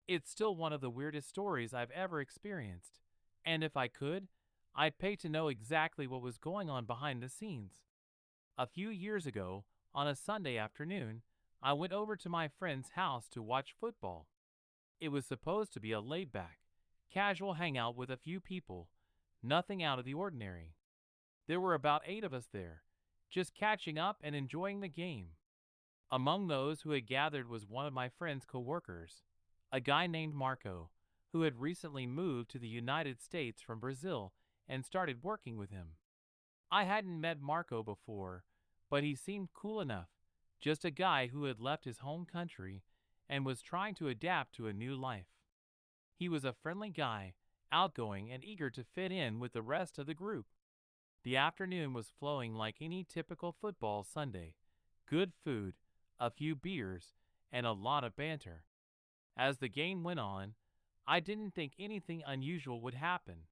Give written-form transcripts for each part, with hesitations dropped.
It's still one of the weirdest stories I've ever experienced, and if I could, I'd pay to know exactly what was going on behind the scenes. A few years ago, on a Sunday afternoon, I went over to my friend's house to watch football. It was supposed to be a laid-back, casual hangout with a few people, nothing out of the ordinary. There were about 8 of us there, just catching up and enjoying the game. Among those who had gathered was one of my friend's coworkers, a guy named Marco, who had recently moved to the United States from Brazil and started working with him. I hadn't met Marco before, but he seemed cool enough, just a guy who had left his home country and was trying to adapt to a new life. He was a friendly guy, outgoing and eager to fit in with the rest of the group. The afternoon was flowing like any typical football Sunday. Good food, a few beers, and a lot of banter. As the game went on, I didn't think anything unusual would happen.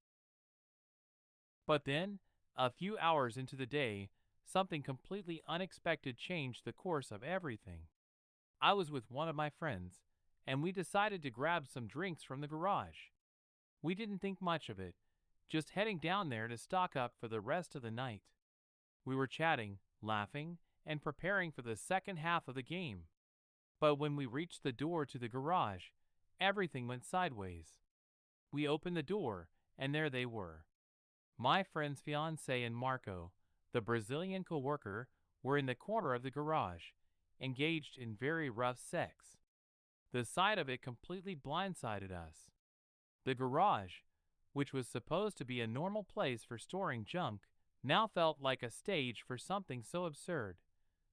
But then, a few hours into the day, something completely unexpected changed the course of everything. I was with one of my friends, and we decided to grab some drinks from the garage. We didn't think much of it, just heading down there to stock up for the rest of the night. We were chatting, laughing, and preparing for the second half of the game. But when we reached the door to the garage, everything went sideways. We opened the door, and there they were. My friend's fiancée and Marco, the Brazilian coworker, were in the corner of the garage, engaged in very rough sex. The sight of it completely blindsided us. The garage, which was supposed to be a normal place for storing junk, now felt like a stage for something so absurd,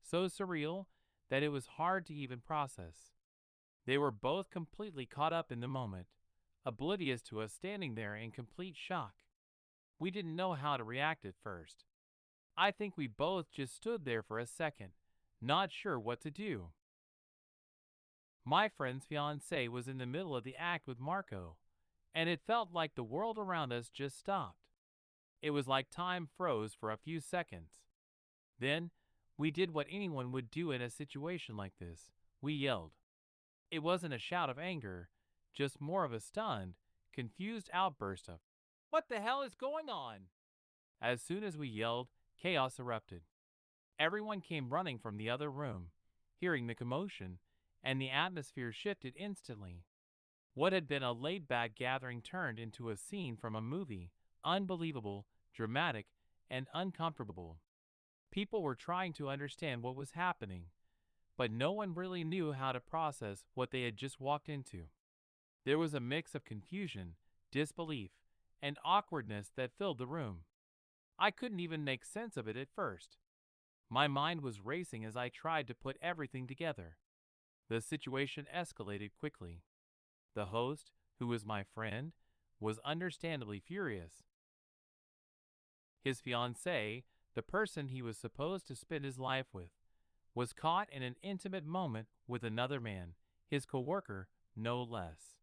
so surreal, that it was hard to even process. They were both completely caught up in the moment, oblivious to us standing there in complete shock. We didn't know how to react at first. I think we both just stood there for a second, not sure what to do. My friend's fiancée was in the middle of the act with Marco, and it felt like the world around us just stopped. It was like time froze for a few seconds. Then, we did what anyone would do in a situation like this. We yelled. It wasn't a shout of anger, just more of a stunned, confused outburst of, "What the hell is going on?" As soon as we yelled, chaos erupted. Everyone came running from the other room, hearing the commotion, and the atmosphere shifted instantly. What had been a laid-back gathering turned into a scene from a movie, unbelievable, dramatic, and uncomfortable. People were trying to understand what was happening, but no one really knew how to process what they had just walked into. There was a mix of confusion, disbelief, and awkwardness that filled the room. I couldn't even make sense of it at first. My mind was racing as I tried to put everything together. The situation escalated quickly. The host, who was my friend, was understandably furious. His fiancée, the person he was supposed to spend his life with, was caught in an intimate moment with another man, his coworker, no less.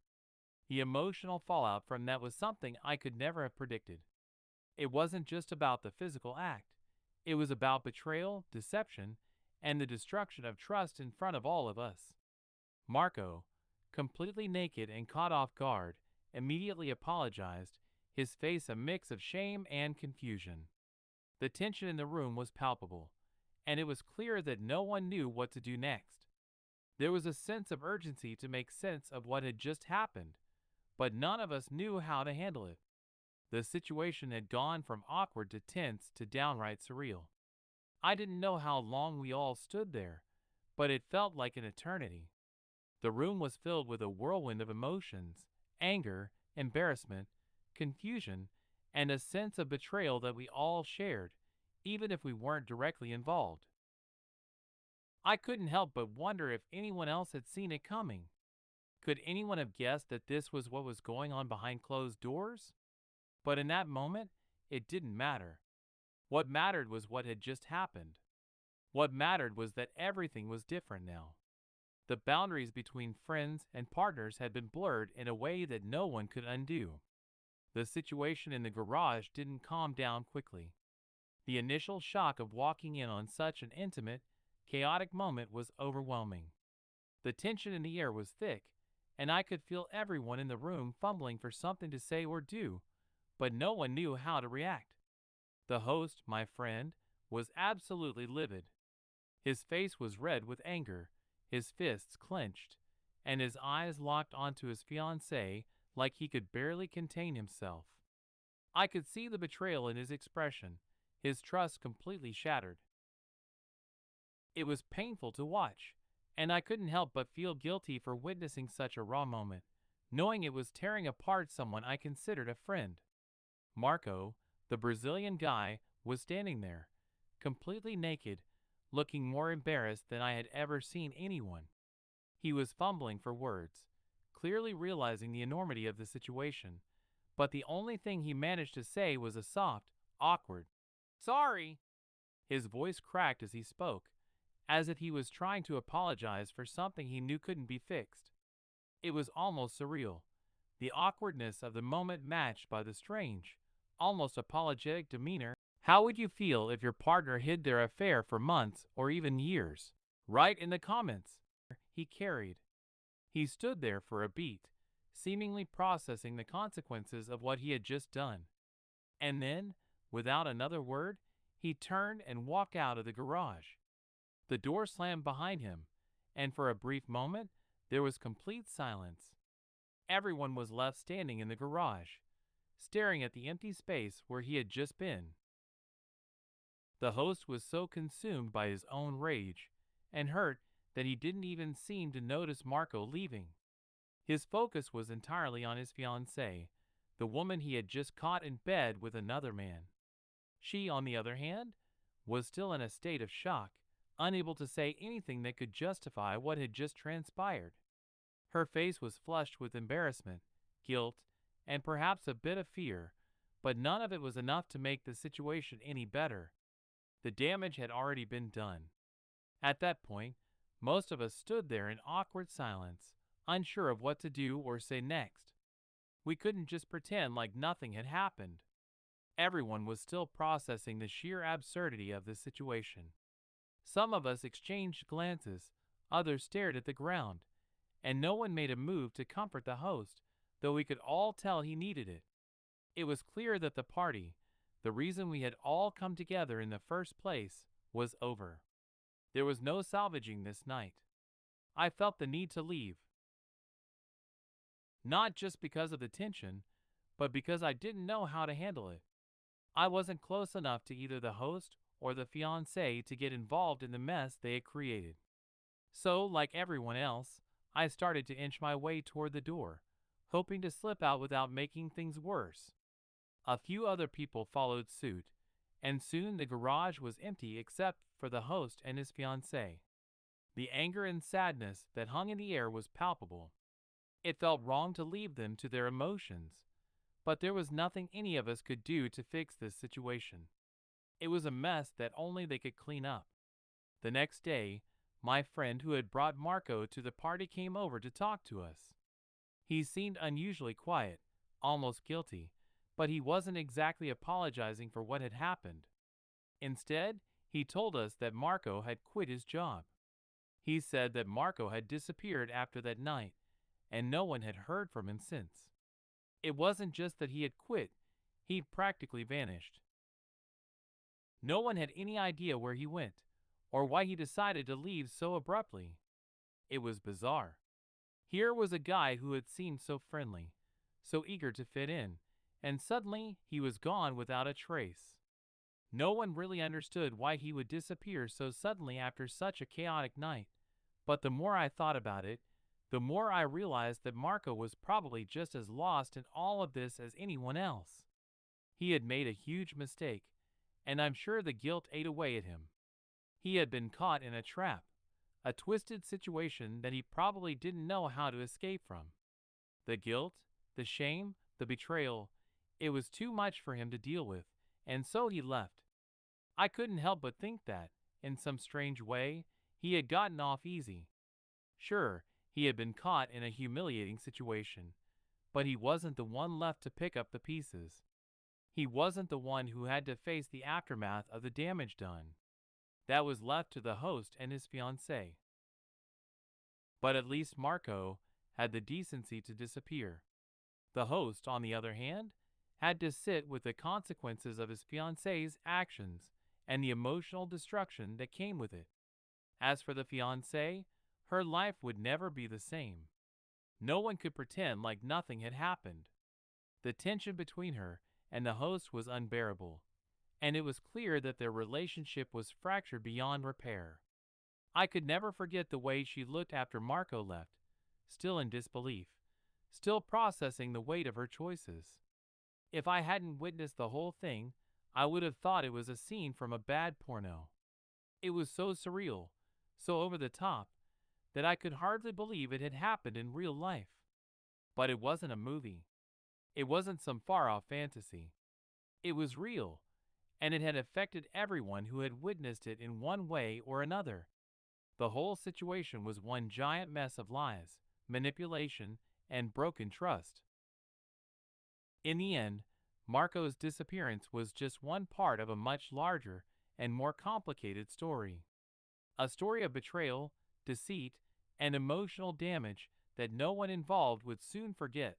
The emotional fallout from that was something I could never have predicted. It wasn't just about the physical act. It was about betrayal, deception, and the destruction of trust in front of all of us. Marco, completely naked and caught off guard, immediately apologized, his face a mix of shame and confusion. The tension in the room was palpable, and it was clear that no one knew what to do next. There was a sense of urgency to make sense of what had just happened, but none of us knew how to handle it. The situation had gone from awkward to tense to downright surreal. I didn't know how long we all stood there, but it felt like an eternity. The room was filled with a whirlwind of emotions, anger, embarrassment, confusion, and a sense of betrayal that we all shared, even if we weren't directly involved. I couldn't help but wonder if anyone else had seen it coming. Could anyone have guessed that this was what was going on behind closed doors? But in that moment, it didn't matter. What mattered was what had just happened. What mattered was that everything was different now. The boundaries between friends and partners had been blurred in a way that no one could undo. The situation in the garage didn't calm down quickly. The initial shock of walking in on such an intimate, chaotic moment was overwhelming. The tension in the air was thick, and I could feel everyone in the room fumbling for something to say or do, but no one knew how to react. The host, my friend, was absolutely livid. His face was red with anger, his fists clenched, and his eyes locked onto his fiancée like he could barely contain himself. I could see the betrayal in his expression, his trust completely shattered. It was painful to watch, and I couldn't help but feel guilty for witnessing such a raw moment, knowing it was tearing apart someone I considered a friend. Marco, the Brazilian guy, was standing there, completely naked, looking more embarrassed than I had ever seen anyone. He was fumbling for words, clearly realizing the enormity of the situation, but the only thing he managed to say was a soft, awkward, "Sorry." His voice cracked as he spoke, as if he was trying to apologize for something he knew couldn't be fixed. It was almost surreal, the awkwardness of the moment matched by the strange, almost apologetic demeanor. How would you feel if your partner hid their affair for months or even years? Write in the comments. He carried. He stood there for a beat, seemingly processing the consequences of what he had just done. And then, without another word, he turned and walked out of the garage. The door slammed behind him, and for a brief moment, there was complete silence. Everyone was left standing in the garage, staring at the empty space where he had just been. The host was so consumed by his own rage and hurt that he didn't even seem to notice Marco leaving. His focus was entirely on his fiancée, the woman he had just caught in bed with another man. She, on the other hand, was still in a state of shock, unable to say anything that could justify what had just transpired. Her face was flushed with embarrassment, guilt, and perhaps a bit of fear, but none of it was enough to make the situation any better. The damage had already been done. At that point, most of us stood there in awkward silence, unsure of what to do or say next. We couldn't just pretend like nothing had happened. Everyone was still processing the sheer absurdity of the situation. Some of us exchanged glances, others stared at the ground, and no one made a move to comfort the host, though we could all tell he needed it. It was clear that the party, the reason we had all come together in the first place, was over. There was no salvaging this night. I felt the need to leave. Not just because of the tension, but because I didn't know how to handle it. I wasn't close enough to either the host or the fiancé to get involved in the mess they had created. So, like everyone else, I started to inch my way toward the door, hoping to slip out without making things worse. A few other people followed suit, and soon the garage was empty except for the host and his fiancée. The anger and sadness that hung in the air was palpable. It felt wrong to leave them to their emotions, but there was nothing any of us could do to fix this situation. It was a mess that only they could clean up. The next day, my friend who had brought Marco to the party came over to talk to us. He seemed unusually quiet, almost guilty, but he wasn't exactly apologizing for what had happened. Instead, he told us that Marco had quit his job. He said that Marco had disappeared after that night, and no one had heard from him since. It wasn't just that he had quit, he'd practically vanished. No one had any idea where he went, or why he decided to leave so abruptly. It was bizarre. Here was a guy who had seemed so friendly, so eager to fit in, and suddenly he was gone without a trace. No one really understood why he would disappear so suddenly after such a chaotic night, but the more I thought about it, the more I realized that Marco was probably just as lost in all of this as anyone else. He had made a huge mistake, and I'm sure the guilt ate away at him. He had been caught in a trap, a twisted situation that he probably didn't know how to escape from. The guilt, the shame, the betrayal, it was too much for him to deal with, and so he left. I couldn't help but think that, in some strange way, he had gotten off easy. Sure, he had been caught in a humiliating situation, but he wasn't the one left to pick up the pieces. He wasn't the one who had to face the aftermath of the damage done. That was left to the host and his fiancée. But at least Marco had the decency to disappear. The host, on the other hand, had to sit with the consequences of his fiancee's actions and the emotional destruction that came with it. As for the fiancée, her life would never be the same. No one could pretend like nothing had happened. The tension between her and the host was unbearable, and it was clear that their relationship was fractured beyond repair. I could never forget the way she looked after Marco left, still in disbelief, still processing the weight of her choices. If I hadn't witnessed the whole thing, I would have thought it was a scene from a bad porno. It was so surreal, so over the top, that I could hardly believe it had happened in real life. But it wasn't a movie. It wasn't some far-off fantasy. It was real, and it had affected everyone who had witnessed it in one way or another. The whole situation was one giant mess of lies, manipulation, and broken trust. In the end, Marco's disappearance was just one part of a much larger and more complicated story. A story of betrayal, deceit, and emotional damage that no one involved would soon forget.